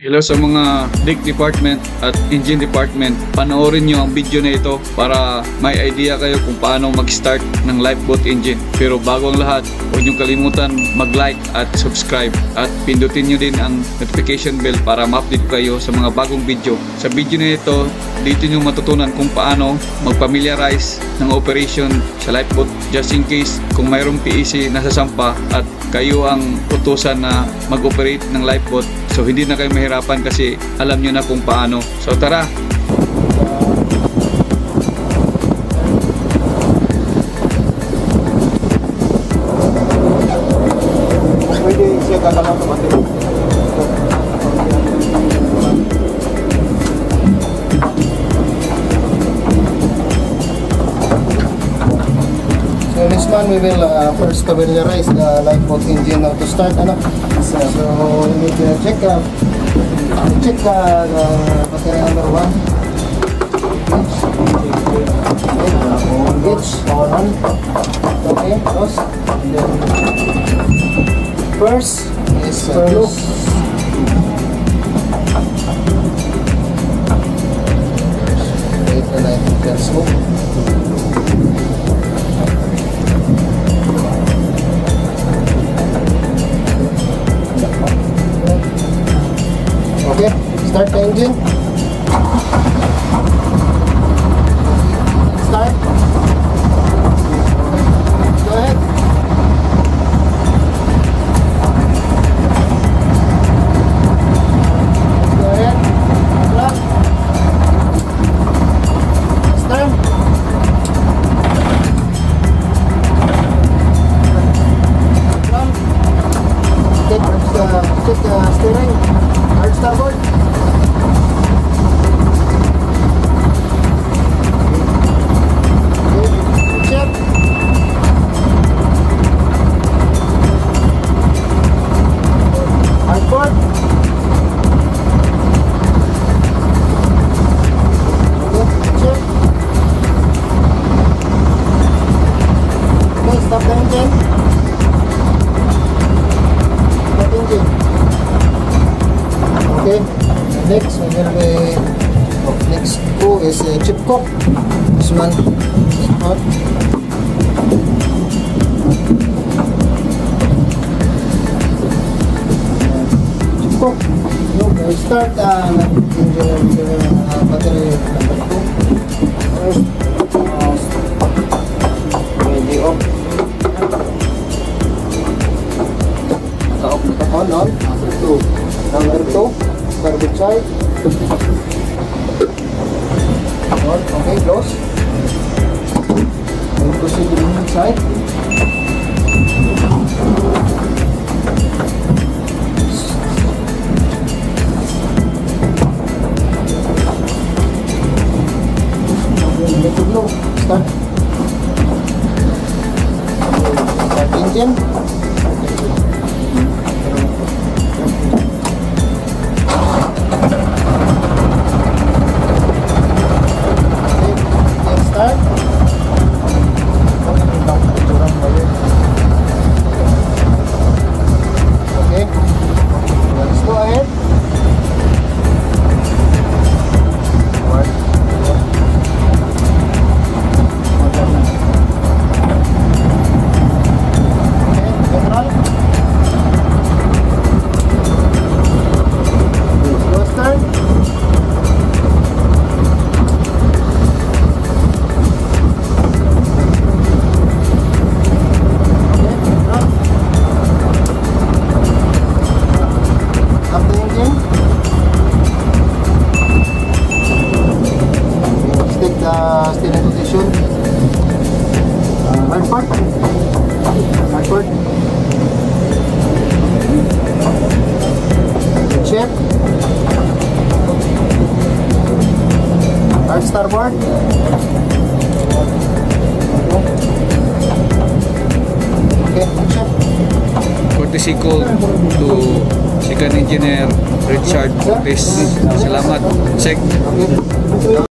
Hello sa mga deck department at engine department. Panoorin nyo ang video na ito para may idea kayo kung paano mag-start ng lifeboat engine. Pero bago ang lahat, huwag nyo kalimutan mag-like at subscribe. At pindutin nyo din ang notification bell para ma-update kayo sa mga bagong video. Sa video na ito, dito nyo matutunan kung paano mag-familiarize ng operation sa lifeboat. Just in case kung mayroong PEC na sasampa at kayo ang utusan na mag-operate ng lifeboat. So hindi na kayo mahirapan kasi alam nyo na kung paano. So tara! Pwede siya kakalaw sa battery. So this one we will first familiarize the lifeboat engine now to start. So we need to check the battery number 1. Gauge on. Okay, close. And then first is blue. Wait and I think that's smoke. Okay, start the engine. Start. Go ahead. Go ahead. Start. Start. Take the steering. Hard starboard. Okay. Check. Hard port. Okay. Check. Okay. Stop the engine. Stop engine. Okay, next we will be next two is chip cock. This one, hot. Chip cock. Okay, start engine battery number 2. First, ready off. Off on. Number 2. Number 2, starboard side. Okay, close. And proceed to the inside. Okay, let it blow. Start. Start engine. Okay, let's go ahead. Steering position. Hard part. Check. Hard starboard. Okay, check. Courtesy call to Second Engineer Richard Cortez. Salamat. Check. Okay.